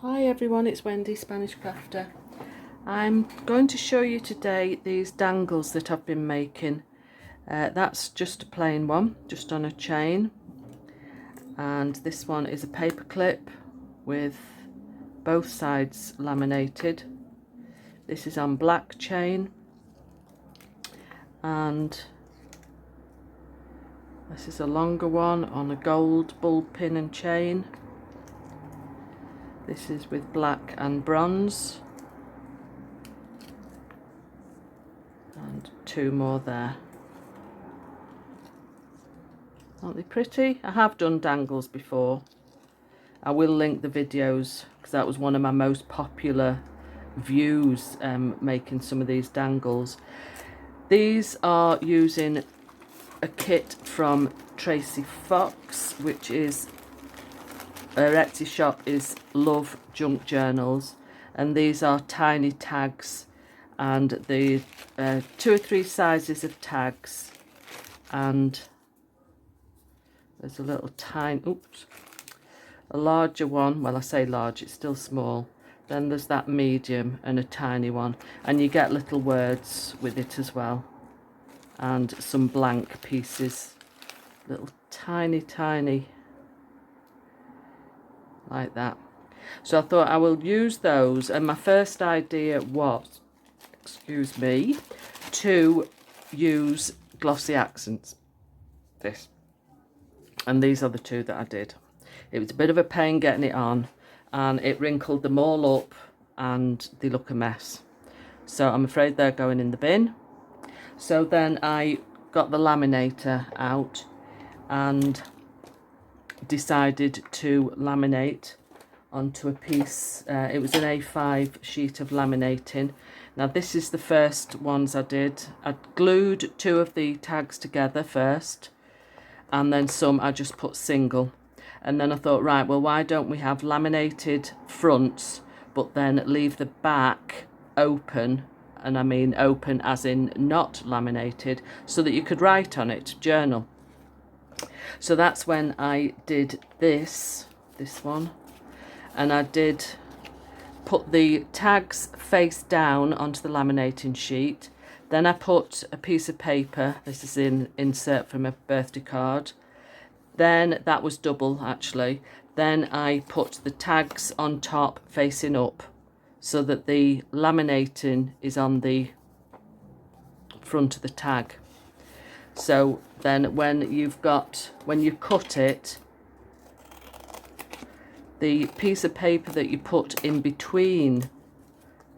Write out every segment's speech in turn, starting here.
Hi everyone, it's Wendy, Spanish Crafter. I'm going to show you today these dangles that I've been making. That's just a plain one, just on a chain. And this one is a paper clip with both sides laminated. This is on black chain. And this is a longer one on a gold bulb pin and chain. This is with black and bronze. And two more there. Aren't they pretty? I have done dangles before. I will link the videos because that was one of my most popular views, making some of these dangles. These are using a kit from Tracy Fox, which is her Etsy shop is Love Junk Journals, and these are tiny tags, and the 2 or 3 sizes of tags, and there's a little tiny, a larger one. Well, I say large, it's still small. Then there's that medium and a tiny one, and you get little words with it as well, and some blank pieces, little tiny like that. So I thought I will use those, and my first idea was, excuse me, to use glossy accents. This. And these are the two that I did. It was a bit of a pain getting it on, and it wrinkled them all up and they look a mess. So I'm afraid they're going in the bin. So then I got the laminator out and decided to laminate onto a piece. It was an A5 sheet of laminating. Now this is the first ones I did. I glued 2 of the tags together first, and then some I just put single. And then I thought, right, well, why don't we have laminated fronts but then leave the back open, and I mean open as in not laminated, so that you could write on it, journal. So that's when I did this one, and I did put the tags face down onto the laminating sheet. Then I put a piece of paper, this is an insert from a birthday card, then that was double actually. Then I put the tags on top facing up so that the laminating is on the front of the tag. So then when you cut it, the piece of paper that you put in between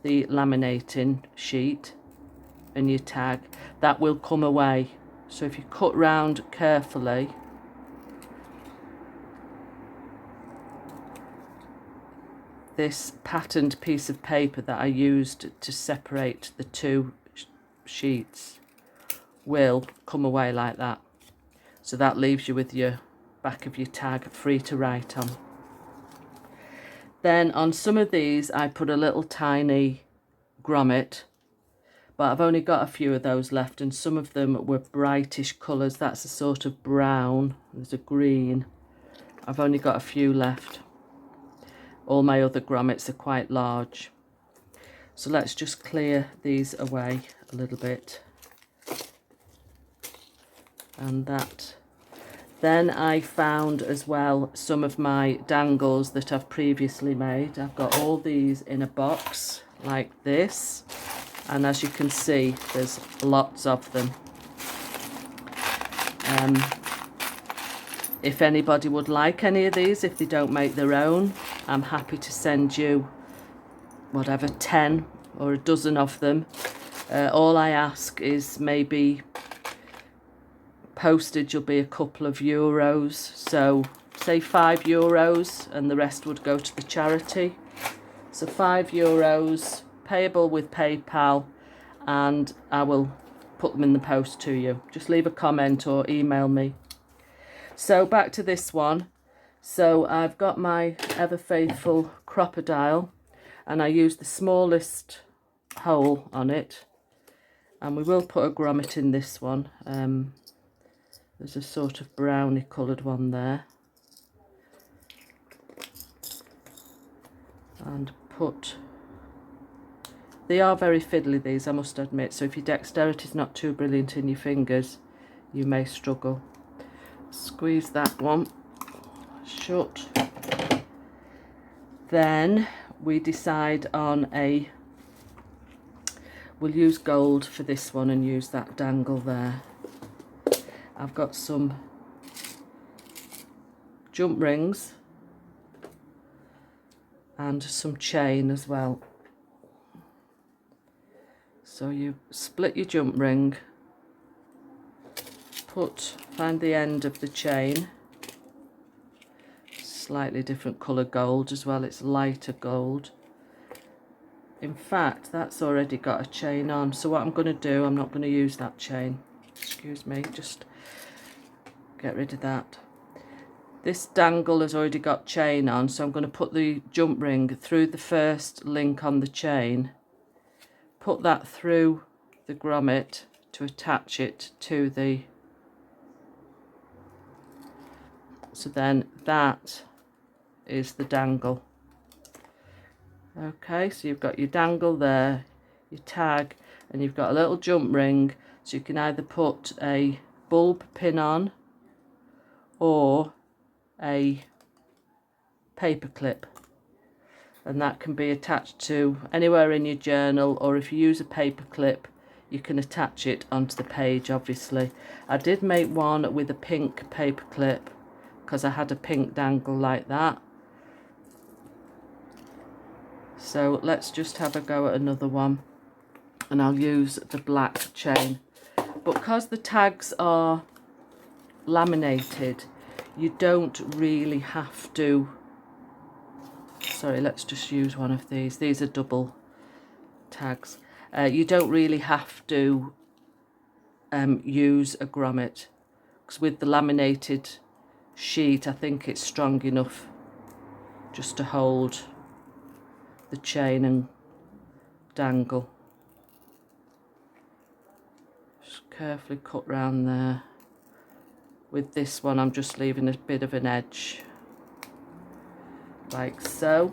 the laminating sheet and your tag, that will come away. So if you cut round carefully, this patterned piece of paper that I used to separate the 2 sheets will come away like that. So that leaves you with your back of your tag free to write on. Then on some of these I put a little tiny grommet, but I've only got a few of those left, and some of them were brightish colours. That's a sort of brown, there's a green. I've only got a few left. All my other grommets are quite large. So let's just clear these away a little bit. And that. Then I found as well some of my dangles that I've previously made. I've got all these in a box like this. And as you can see, there's lots of them. If anybody would like any of these, if they don't make their own, I'm happy to send you whatever, 10 or a dozen of them. All I ask is maybe postage will be a couple of euros. So say €5 and the rest would go to the charity. So €5 payable with PayPal, and I will put them in the post to you. Just leave a comment or email me. So back to this one. So I've got my ever faithful crocodile, and I used the smallest hole on it, and we will put a grommet in this one. There's a sort of browny coloured one there. and put, they are very fiddly these, I must admit, so if your dexterity is not too brilliant in your fingers, you may struggle. Squeeze that one shut. Then we decide on a, we'll use gold for this one and use that dangle there. I've got some jump rings and some chain as well. So you split your jump ring, find the end of the chain, slightly different colour gold as well, it's lighter gold. In fact, that's already got a chain on, so what I'm going to do, I'm not going to use that chain, excuse me, just get rid of that. This dangle has already got chain on, so I'm going to put the jump ring through the first link on the chain, put that through the grommet to attach it to the, so then that is the dangle. Okay, so you've got your dangle there, your tag, and you've got a little jump ring, so you can either put a bulb pin on or a paper clip, and that can be attached to anywhere in your journal, or if you use a paper clip you can attach it onto the page. Obviously I did make one with a pink paper clip because I had a pink dangle like that. So let's just have a go at another one, and I'll use the black chain. But because the tags are laminated, you don't really have to, sorry, let's just use one of these. These are double tags. You don't really have to use a grommet, because with the laminated sheet I think it's strong enough just to hold the chain and dangle. Just carefully cut round there. With this one I'm just leaving a bit of an edge like so.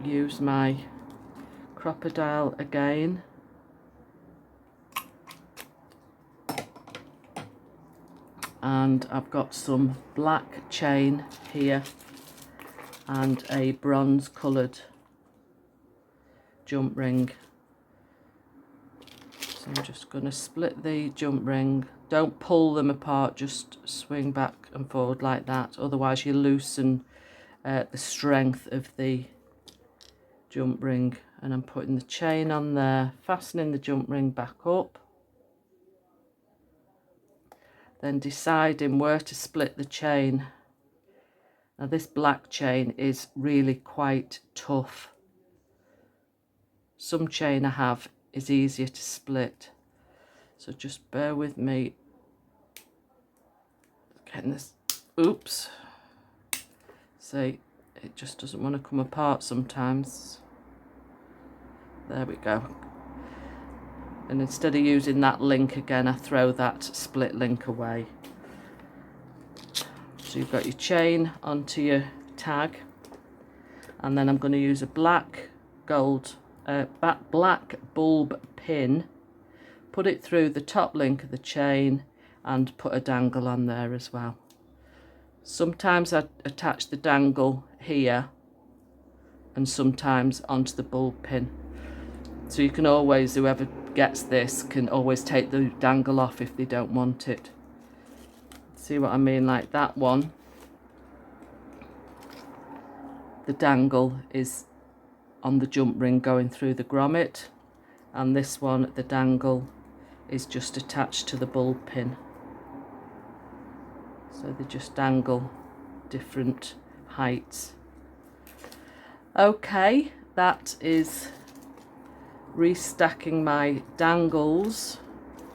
Use my crocodile again, and I've got some black chain here and a bronze coloured jump ring. So I'm just going to split the jump ring. Don't pull them apart, just swing back and forward like that, otherwise you loosen the strength of the jump ring. And I'm putting the chain on there, fastening the jump ring back up, then deciding where to split the chain. Now this black chain is really quite tough. Some chain I have is easier to split, so just bear with me getting this, oops, see, it just doesn't want to come apart sometimes. There we go. And instead of using that link again, I throw that split link away. So you've got your chain onto your tag, and then I'm going to use a black bulb pin, put it through the top link of the chain and put a dangle on there as well. Sometimes I attach the dangle here and sometimes onto the bulb pin. So you can always, whoever gets this can always take the dangle off if they don't want it. See what I mean? Like that one, the dangle is on the jump ring going through the grommet, and this one, the dangle is just attached to the bulb pin. So they just dangle different heights. Okay, that is restacking my dangles,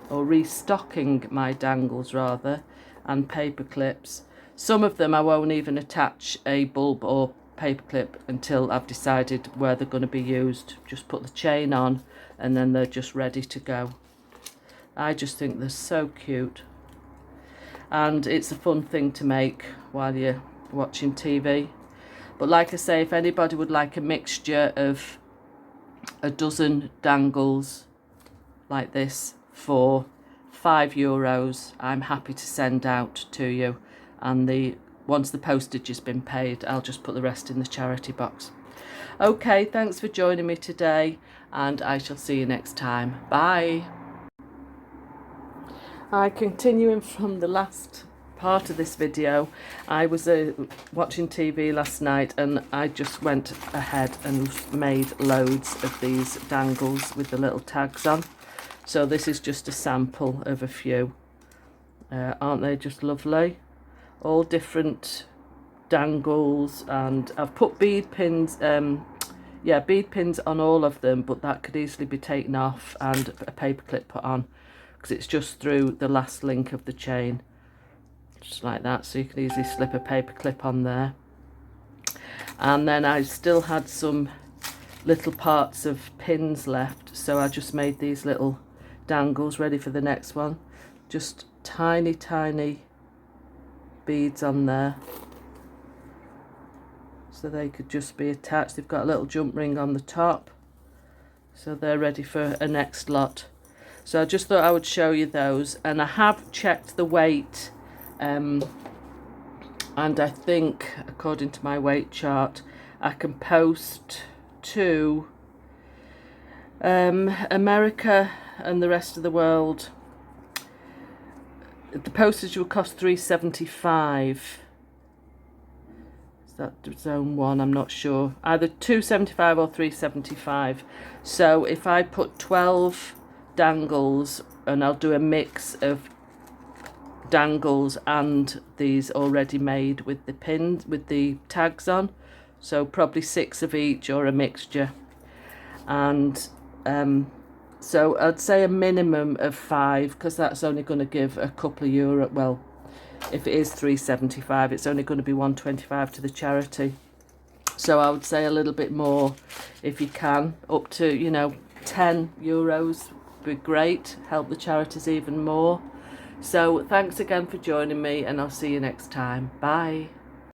or restocking my dangles rather, and paper clips. Some of them I won't even attach a bulb or paper clip until I've decided where they're going to be used. Just put the chain on and then they're just ready to go. I just think they're so cute, and it's a fun thing to make while you're watching TV. But like I say, if anybody would like a mixture of a dozen dangles like this for €5, I'm happy to send out to you, and once the postage has been paid, I'll just put the rest in the charity box. Okay, thanks for joining me today, and I shall see you next time. Bye. Continuing from the last part of this video, I was watching TV last night, and I just went ahead and made loads of these dangles with the little tags on. So this is just a sample of a few. Aren't they just lovely? All different dangles, and I've put bead pins, bead pins on all of them, but that could easily be taken off and a paper clip put on, because it's just through the last link of the chain, just like that. So you can easily slip a paper clip on there. And then I still had some little parts of pins left, so I just made these little dangles ready for the next one. Just tiny beads on there, so they could just be attached. They've got a little jump ring on the top, so they're ready for a next lot. So I just thought I would show you those, and I have checked the weight, and I think according to my weight chart I can post to America and the rest of the world. The postage will cost $3.75. Is that zone 1? I'm not sure. Either $2.75 or $3.75. So if I put 12 dangles, and I'll do a mix of dangles and these already made with the pins, with the tags on, so probably 6 of each or a mixture. And so I'd say a minimum of 5, because that's only going to give a couple of euro. Well, if it is $3.75, it's only going to be $1.25 to the charity. So I would say a little bit more if you can, up to, you know, €10 would be great, help the charities even more. So thanks again for joining me, and I'll see you next time. Bye.